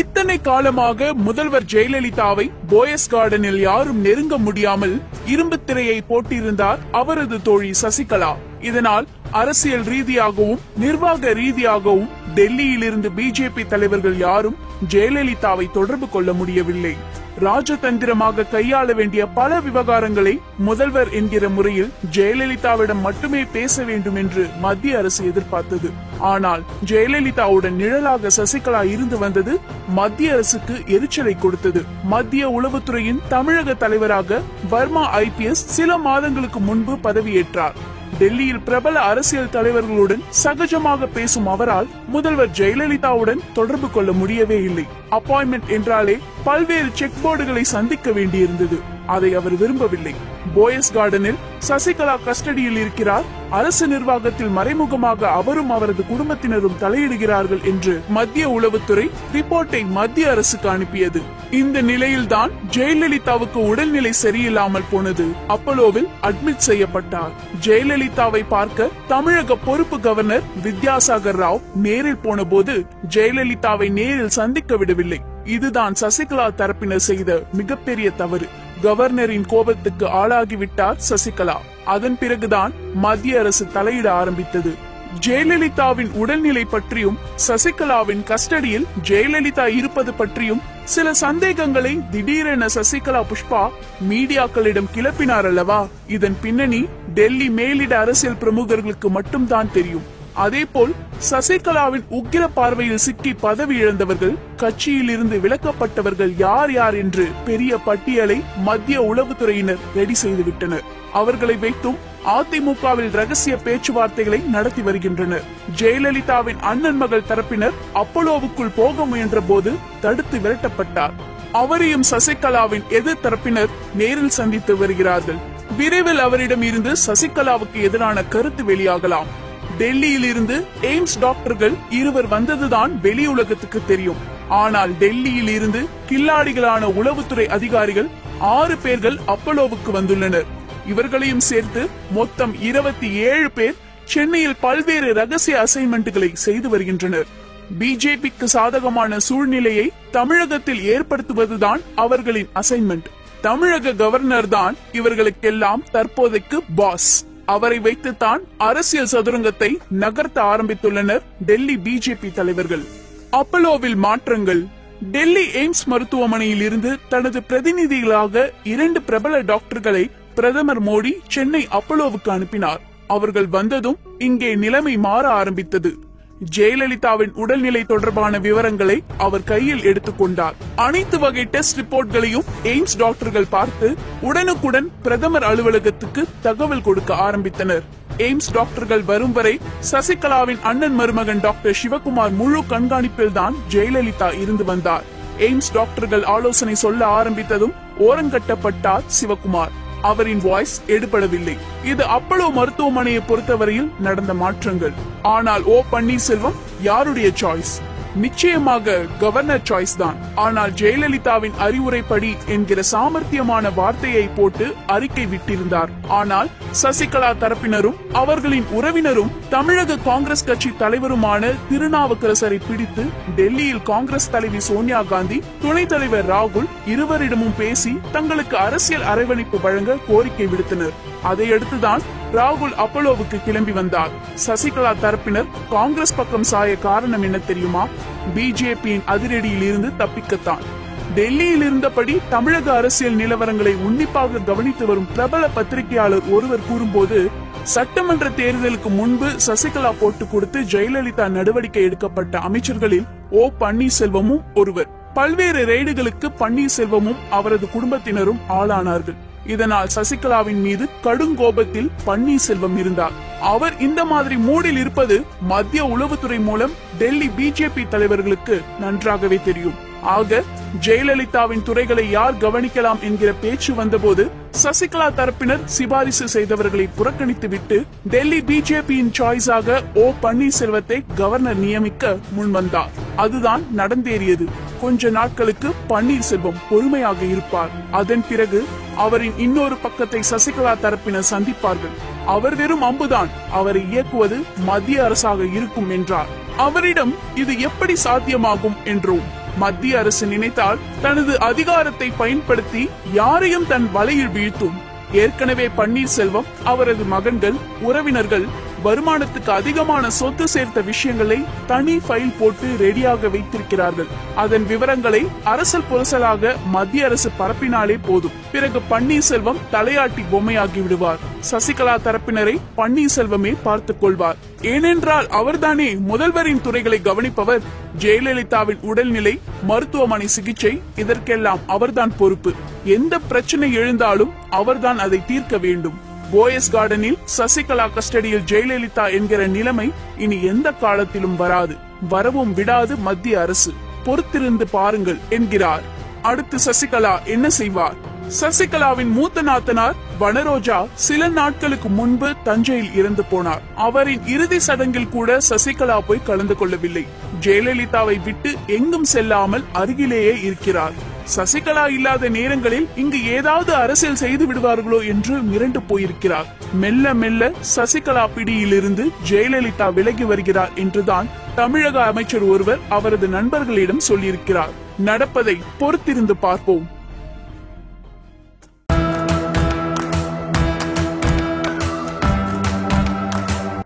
இத்தனை காலமாக முதல்வர் ஜெயலலிதாவை போயஸ் கார்டனில் யாரும் நெருங்க முடியாமல் இரும்பு திரையை போட்டிருந்தார் அவரது தோழி சசிகலா. இதனால் அரசியல் ரீதியாகவும் நிர்வாக ரீதியாகவும் டெல்லியிலிருந்து பிஜேபி தலைவர்கள் யாரும் ஜெயலலிதாவை தொடர்பு கொள்ள முடியவில்லை. ராஜதந்திரமாக கையாள வேண்டிய பல விவகாரங்களை முதல்வர் என்கிற முறையில் ஜெயலலிதாவிடம் மட்டுமே பேச வேண்டும் என்று மத்திய அரசு எதிர்பார்த்தது. ஆனால் ஜெயலலிதாவுடன் நிழலாக சசிகலா இருந்து வந்தது மத்திய அரசுக்கு எரிச்சலை கொடுத்தது. மத்திய உளவுத்துறையின் தமிழக தலைவராக வர்மா IPS சில மாதங்களுக்கு முன்பு பதவியேற்றார். டெல்லியில் பிரபல அரசியல் தலைவர்களுடன் சகஜமாக பேசும் அவரால் முதல்வர் ஜெயலலிதாவுடன் தொடர்பு கொள்ள முடியவே இல்லை. அப்பாயின்மெண்ட் என்றாலே பல்வேறு செக் போர்டுகளை சந்திக்க வேண்டியிருந்தது. அதை அவர் விரும்பவில்லை. போயஸ் கார்டனில் சசிகலா கஸ்டடியில் இருக்கிறார், அரசு நிர்வாகத்தில் மறைமுகமாக அவரும் அவரது குடும்பத்தினரும் தலையிடுகிறார்கள் என்று மத்திய உளவுத்துறை ரிப்போர்ட்டை மத்திய அரசுக்கு அனுப்பியது. இந்த நிலையில்தான் ஜெயலலிதாவுக்கு உடல்நிலை சரியில்லாமல் போனது. அப்போலோவில் அட்மிட் செய்யப்பட்டார். ஜெயலலிதாவை பார்க்க தமிழக பொறுப்பு கவர்னர் வித்யாசாகர் ராவ் நேரில் போன போது ஜெயலலிதாவை நேரில் சந்திக்க விடவில்லை. இதுதான் சசிகலா தரப்பினர் செய்த மிகப்பெரிய தவறு. கவர்னரின் கோபத்துக்கு ஆளாகிவிட்டார் சசிகலா. அதன் பிறகுதான் மத்திய அரசு தலையிட ஆரம்பித்தது. ஜெயலலிதாவின் உடல்நிலை பற்றியும் சசிகலாவின் கஸ்டடியில் ஜெயலலிதா இருப்பது பற்றியும் சில சந்தேகங்களை திடீரென சசிகலா புஷ்பா மீடியாக்களிடம் கிளப்பினார் அல்லவா? இதன் பின்னணி டெல்லி மேலிட அரசியல் பிரமுகர்களுக்கு மட்டும்தான் தெரியும். அதேபோல் சசிகலாவின் உக்கிர பார்வையில் சிக்கி பதவி இழந்தவர்கள், கட்சியில் இருந்து விலக்கப்பட்டவர்கள் யார் யார் என்று பெரிய பட்டியலை மத்திய உளவுத்துறையினர் ரெடி செய்துவிட்டனர். அவர்களை வைத்தும் அதிமுகவில் ரகசிய பேச்சுவார்த்தைகளை நடத்தி வருகின்றனர். ஜெயலலிதாவின் அண்ணன் மகள் தரப்பினர் அப்போலோவுக்குள் போக முயன்ற போது தடுத்து விரட்டப்பட்டார். அவரையும் சசிகலாவின் எதிர் தரப்பினர் நேரில் சந்தித்து வருகிறார்கள். விரைவில் அவரிடம் இருந்து சசிகலாவுக்கு எதிரான கருத்து வெளியாகலாம். டெல்லியில் இருந்து எய்ம்ஸ் டாக்டர்கள் இருவர் வந்ததுதான் வெளி உலகத்துக்கு தெரியும். ஆனால் டெல்லியில் இருந்து கில்லாடிகளான உளவுத்துறை அதிகாரிகள் 6 பேர்கள் அப்போலோவுக்கு வந்துள்ளனர். இவர்களையும் சேர்த்து மொத்தம் 27 பேர் சென்னையில் பல்வேறு ரகசிய அசைன்மெண்ட்களை செய்து வருகின்றனர். பிஜேபிக்கு சாதகமான சூழ்நிலையை தமிழகத்தில் ஏற்படுத்துவதுதான் அவர்களின் அசைன்மெண்ட். தமிழக கவர்னர் தான் இவர்களுக்கெல்லாம் தற்போதைக்கு பாஸ். அவரை வைத்துத்தான் அரசியல் சதுரங்கத்தை நகர்த்த ஆரம்பித்துள்ளனர் டெல்லி பிஜேபி தலைவர்கள். அப்போலோவில் மாற்றங்கள். டெல்லி எய்ம்ஸ் மருத்துவமனையில் இருந்து தனது பிரதிநிதிகளாக 2 பிரபல டாக்டர்களை பிரதமர் மோடி சென்னை அப்போலோவுக்கு அனுப்பினார். அவர்கள் வந்ததும் இங்கே நிலைமை மாற ஆரம்பித்தது. ஜெயலலிதாவின் உடல்நிலை தொடர்பான விவரங்களை அவர் கையில் எடுத்துக்கொண்டார். அனைத்து வகை டெஸ்ட் ரிப்போர்ட்களையும் எய்ம்ஸ் டாக்டர்கள் பார்த்து உடனுக்குடன் பிரதமர் அலுவலகத்துக்கு தகவல் கொடுக்க ஆரம்பித்தனர். எய்ம்ஸ் டாக்டர்கள் வரும் வரை சசிகலாவின் அண்ணன் மருமகன் டாக்டர் சிவகுமார் முழு கண்காணிப்பில் தான் ஜெயலலிதா இருந்து வந்தார். எய்ம்ஸ் டாக்டர்கள் ஆலோசனை சொல்ல ஆரம்பித்ததும் ஓரங்கட்டப்பட்டார் சிவகுமார். அவரின் வாய்ஸ் எடுபடவில்லை. இது அப்போலோ மருத்துவமனையை பொறுத்தவரையில் நடந்த மாற்றங்கள். ஆனால் ஓ பன்னீர்செல்வம் யாருடைய சாய்ஸ்? நிச்சயமாக கவர்னர் சாய்ஸ் தான். ஆனால் ஜெயலலிதாவின் அறிவுரைப்படி என்கிற சாமர்த்தியமான வார்த்தையை போட்டு அறிக்கை விட்டிருந்தார். ஆனால் சசிகலா தரப்பினரும் அவர்களின் உறவினரும் தமிழக காங்கிரஸ் கட்சி தலைவருமான திருநாவுக்கரசரை பிடித்து டெல்லியில் காங்கிரஸ் தலைவி சோனியா காந்தி, துணைத் தலைவர் ராகுல் இருவரிடமும் பேசி தங்களுக்கு அரசியல் அரவணைப்பு வழங்க கோரிக்கை விடுத்தனர். அதையடுத்துதான் ராகுல் அப்போலோவுக்கு கிளம்பி வந்தார். சசிகலா தரப்பினர் காங்கிரஸ் பக்கம் சாய காரணம் என்ன தெரியுமா? பிஜேபியின் அதிரடியில் இருந்து தப்பிக்கத்தான். டெல்லியில் இருந்தபடி தமிழக அரசியல் நிலவரங்களை உன்னிப்பாக கவனித்து வரும் பிரபல பத்திரிகையாளர் ஒருவர் கூறும்போது, சட்டமன்ற தேர்தலுக்கு முன்பு சசிகலா போட்டு கொடுத்து ஜெயலலிதா நடவடிக்கை எடுக்கப்பட்ட அமைச்சர்களில் ஓ பன்னீர்செல்வமும் ஒருவர். பல்வேறு ரெய்டுகளுக்கு பன்னீர்செல்வமும் அவரது குடும்பத்தினரும் ஆளானார்கள். இதனால் சசிகலாவின் மீது கடுங்கோபத்தில் பன்னீர்செல்வம் இருந்தார். அவர் இந்த மாதிரி மூடில் இருப்பது மத்திய உளவுத்துறை மூலம் டெல்லி பிஜேபி தலைவர்களுக்கு நன்றாகவே தெரியும். ஆக ஜெயலலிதாவின் துறைகளை யார் கவனிக்கலாம் என்கிற பேச்சு வந்தபோது சசிகலா தரப்பினர் சிபாரிசு செய்தவர்களை புறக்கணித்துவிட்டு டெல்லி பிஜேபியின் சாய்ஸாக ஓ பன்னீர்செல்வத்தை கவர்னர் நியமிக்க முன்வந்தார். அதுதான் நடந்தேறியது. கொஞ்ச நாட்களுக்கு பன்னீர்செல்வம் பொறுமையாக இருப்பார். அதன் பிறகு அவரின் இன்னொரு பக்கத்தை சசிகலா தரப்பினர் சந்திப்பார்கள். அவர் வெறும் அம்புதான், அவரை இயக்குவது மத்திய அரசாக இருக்கும் என்றார். அவரிடம் இது எப்படி சாத்தியமாகும் என்றோம். மத்திய அரசு நினைத்தால் தனது அதிகாரத்தை பயன்படுத்தி யாரையும் தன் வலையில் வீழ்த்தும். ஏற்கனவே பன்னீர்செல்வம் அவரது மகன்கள் உறவினர்கள் வருமானத்துக்கு அதிகமான சொத்து சேர்த்த விஷயங்களை தனி ஃபைல் போட்டு ரெடியாக வைத்திருக்கிறார்கள். அதன் விவரங்களை அரசல் புரசலாக மத்திய அரசு பரப்பினாலே போதும். பிறகு பன்னீர்செல்வம் தலையாட்டி பொம்மையாகி விடுவார். சசிகலா தரப்பினரை பன்னீர்செல்வமே பார்த்துக் கொள்வார். ஏனென்றால் அவர்தானே முதல்வரின் துறைகளை கவனிப்பவர். ஜெயலலிதாவின் உடல்நிலை, மருத்துவமனை சிகிச்சை, இதற்கெல்லாம் அவர்தான் பொறுப்பு. எந்த பிரச்சனை எழுந்தாலும் அவர்தான் அதை தீர்க்க வேண்டும். போயஸ் கார்டனில் சசிகலா கஸ்டடியில் ஜெயலலிதா என்கிற நிலைமை இனி எந்த காலத்திலும் வராது, வரவும் விடாது மத்திய அரசு. பொறுத்திருந்து பாருங்கள் என்கிறார். அடுத்து சசிகலா என்ன செய்வார்? சசிகலாவின் மூத்த நாத்தனார் வனரோஜா சில நாட்களுக்கு முன்பு தஞ்சையில் இறந்து போனார். அவரின் இறுதி சடங்கில் கூட சசிகலா போய் கலந்து கொள்ளவில்லை. ஜெயலலிதாவை விட்டு எங்கும் செல்லாமல் அருகிலேயே இருக்கிறார். சசிகலா இல்லாத நேரங்களில் இங்கு ஏதாவது அரசியல் செய்து விடுவார்களோ என்று மிரண்டு போயிருக்கிறார். மெல்ல மெல்ல சசிகலா பிடியிலிருந்து ஜெயலலிதா விலகி வருகிறார் என்றுதான் தமிழக அமைச்சர் ஒருவர் அவரது நண்பர்களிடம் சொல்லியிருக்கிறார். நடப்பதை பொறுத்திருந்து பார்ப்போம்.